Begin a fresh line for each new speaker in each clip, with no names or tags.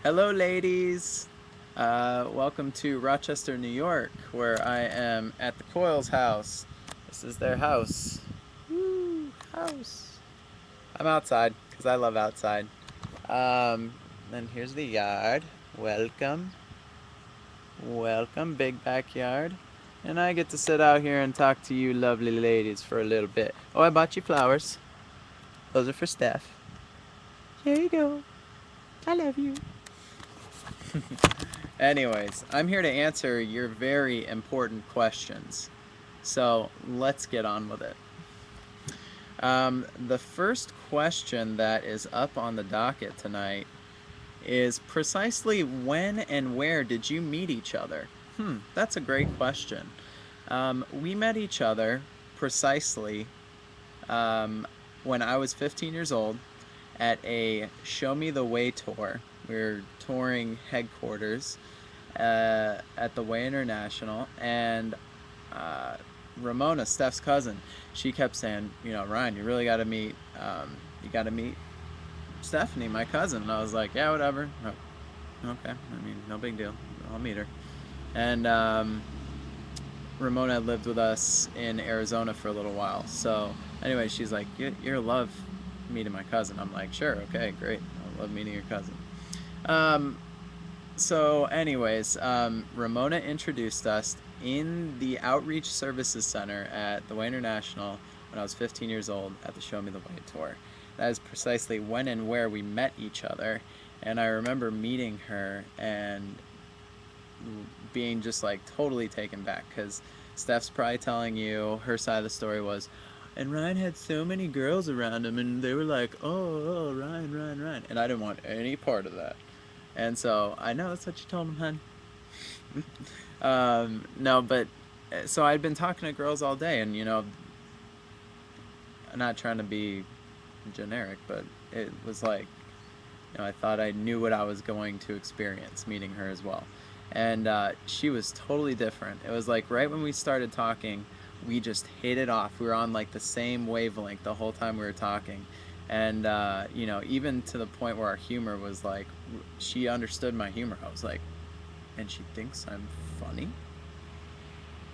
Hello, ladies. Welcome to Rochester, New York, where I am at the Coyles' house. This is their house. Woo, house. I'm outside because I love outside. And here's the yard. Welcome, welcome, big backyard. And I get to sit out here and talk to you, lovely ladies, for a little bit. Oh, I bought you flowers. Those are for Steph. Here you go. I love you. Anyways, I'm here to answer your very important questions. So let's get on with it. The first question that is up on the docket tonight is precisely when and where did you meet each other? That's a great question. We met each other precisely um, when I was 15 years old at a Show Me the Way tour. We were touring headquarters at the Way International, and uh, Ramona, Steph's cousin, she kept saying, Ryan, you really got to meet, you got to meet Stephanie, my cousin. And I was like, yeah, whatever. Oh, okay, I mean, no big deal. I'll meet her. And Ramona had lived with us in Arizona for a little while. So anyway, she's like, you'll love meeting my cousin. I'm like, sure, okay, great. I love meeting your cousin. Um, So, anyways, Ramona introduced us in the Outreach Services Center at the Way International when I was 15 years old at the Show Me the Way tour. That is precisely when and where we met each other. And I remember meeting her and being just like totally taken back because Steph's probably telling you her side of the story was, and Ryan had so many girls around him and they were like, oh, Ryan, Ryan, Ryan. And I didn't want any part of that. And so I know that's what you told him, hun. No, but so I'd been talking to girls all day, and I'm not trying to be generic, but it was like, I thought I knew what I was going to experience meeting her as well. And she was totally different. It was like right when we started talking, we just hit it off. We were on like the same wavelength the whole time we were talking. And, even to the point where our humor was like, she understood my humor. I was like, and she thinks I'm funny?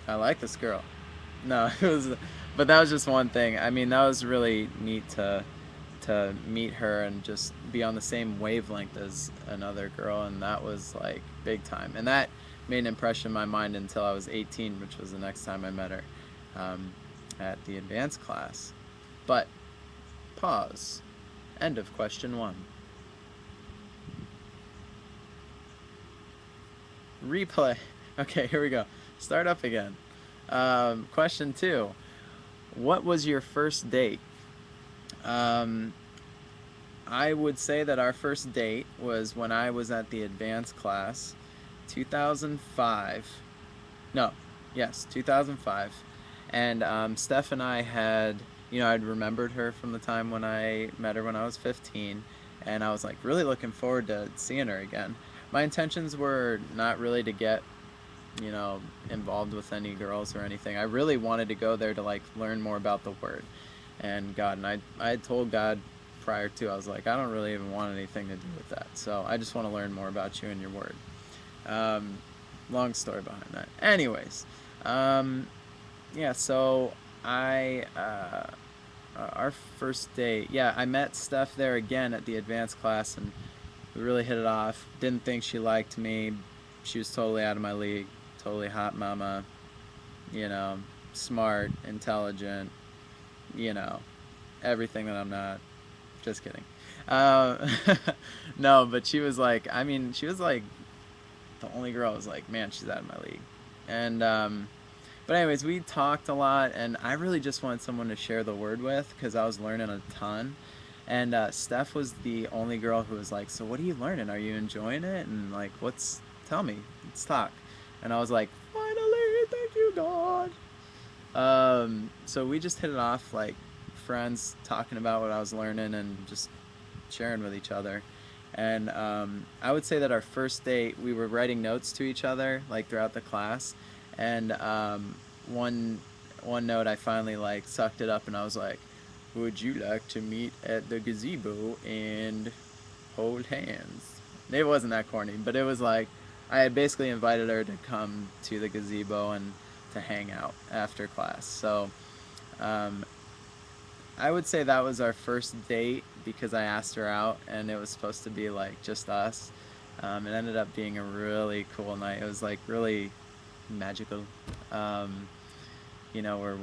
I like this girl. No, it was, but that was just one thing. I mean, that was really neat to meet her and just be on the same wavelength as another girl, and that was like big time. And that made an impression in my mind until I was 18, which was the next time I met her um, at the advanced class. But pause. End of question one. Replay. Okay, here we go. Start up again. Question two. What was your first date? Um, I would say that our first date was when I was at the advanced class, 2005. No, yes, 2005. And Steph and I had, I'd remembered her from the time when I met her when I was 15. And I was like really looking forward to seeing her again. My intentions were not really to get involved with any girls or anything. I really wanted to go there to like learn more about the word and God. And I had told God prior to, I was like, I don't really even want anything to do with that. So I just want to learn more about you and your word. Um, Long story behind that. Anyways, yeah. So our first date, yeah, I met Steph there again at the advanced class, and we really hit it off. Didn't think she liked me. She was totally out of my league. Totally hot mama. You know, smart, intelligent. You know, everything that I'm not. Just kidding. Uh, no, but she was like, I mean, she was like the only girl I was like, man, she's out of my league. And but anyways, we talked a lot, and I really just wanted someone to share the word with because I was learning a ton. And Steph was the only girl who was like, so what are you learning? Are you enjoying it? And like, tell me, let's talk. And I was like, finally, thank you, God. So we just hit it off like friends, talking about what I was learning and just sharing with each other. And I would say that our first date, we were writing notes to each other like throughout the class. And one one note, I finally like sucked it up, and I was like, "Would you like to meet at the gazebo and hold hands?" it wasn't that corny, but it was like I had basically invited her to come to the gazebo and to hang out after class. So um, I would say that was our first date because I asked her out and it was supposed to be like just us. It ended up being a really cool night. It was like really magical. Um, where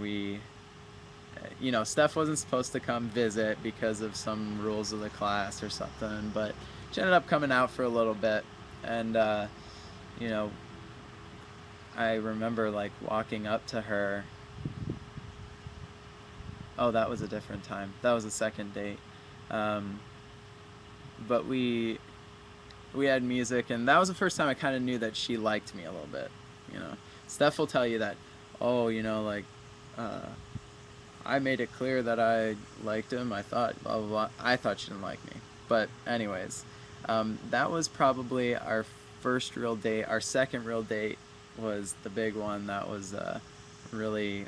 Steph wasn't supposed to come visit because of some rules of the class or something, but she ended up coming out for a little bit. And, you know, I remember like walking up to her. Oh, that was a different time. That was a second date. Um, but we had music, and that was the first time I kind of knew that she liked me a little bit. Steph will tell you that, oh, uh, I made it clear that I liked him. I thought blah blah blah. I thought she didn't like me, but anyways, that was probably our first real date. Our second real date was the big one. That was a really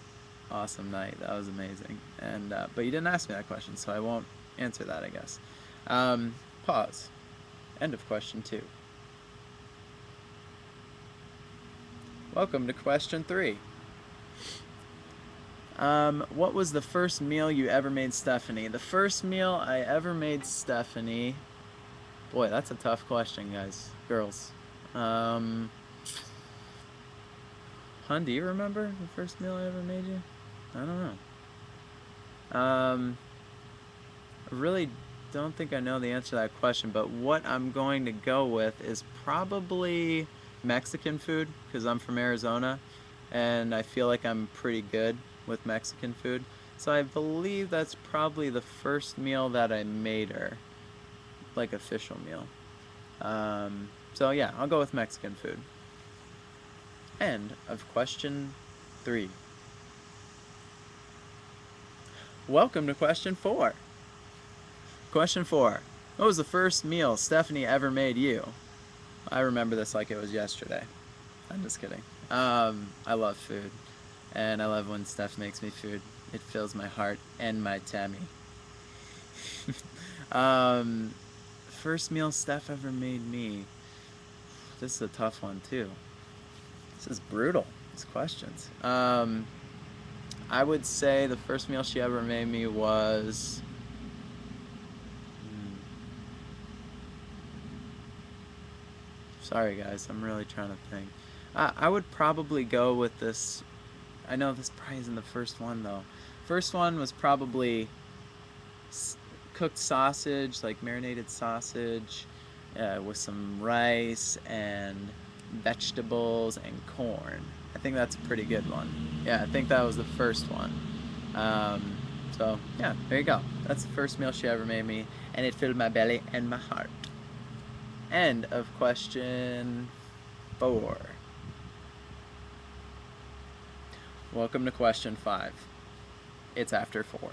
awesome night. That was amazing. And but you didn't ask me that question, so I won't answer that, I guess. Pause. End of question 2. Welcome to question 3. What was the first meal you ever made Stephanie? The first meal I ever made Stephanie... Boy, that's a tough question, guys. Girls. Hun, do you remember the first meal I ever made you? I don't know. I really don't think I know the answer to that question, but what I'm going to go with is probably Mexican food, because I'm from Arizona, and I feel like I'm pretty good with Mexican food. So I believe that's probably the first meal that I made her, like official meal. So yeah, I'll go with Mexican food. End of question 3. Welcome to question 4. Question 4. What was the first meal Stephanie ever made you? I remember this like it was yesterday. I'm just kidding. I love food, and I love when Steph makes me food. It fills my heart and my tummy. First meal Steph ever made me. This is a tough one too. This is brutal. These questions. I would say the first meal she ever made me was... Sorry guys, I'm really trying to think. I would probably go with this. I know this probably isn't the first one though. First one was probably cooked sausage, like marinated sausage, with some rice and vegetables and corn. I think that's a pretty good one. Yeah, I think that was the first one. So yeah, there you go. That's the first meal she ever made me, and it filled my belly and my heart. End of question 4. Welcome to question 5. It's after 4.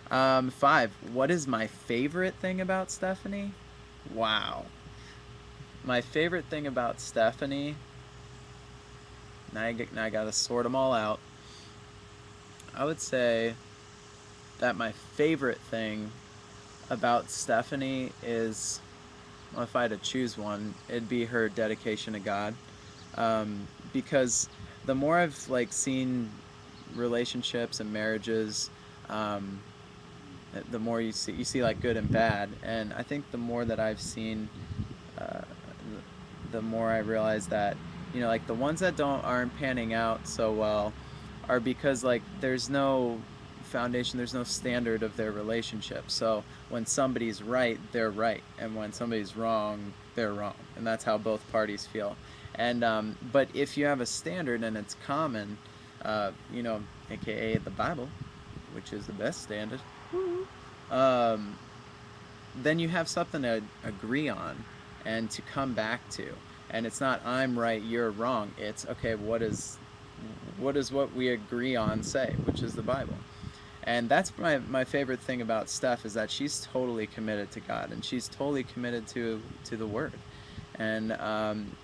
5. What is my favorite thing about Stephanie? Wow. My favorite thing about Stephanie... Now I gotta sort them all out. I would say that my favorite thing about Stephanie is... Well, if I had to choose one, it'd be her dedication to God. Because the more I've like seen relationships and marriages, the more you see like good and bad. And I think the more that I've seen, the more I realize that like the ones that aren't panning out so well are because like there's no foundation, there's no standard of their relationship. So when somebody's right, they're right, and when somebody's wrong, they're wrong, and that's how both parties feel. And but if you have a standard and it's common, aka the Bible, which is the best standard, then you have something to agree on and to come back to. And it's not I'm right, you're wrong. It's okay, what is what we agree on say, which is the Bible. And that's my favorite thing about Steph, is that she's totally committed to God, and she's totally committed to the Word. And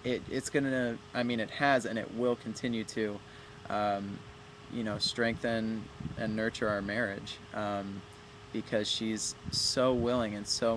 it's gonna, it has and it will continue to, strengthen and nurture our marriage, because she's so willing and so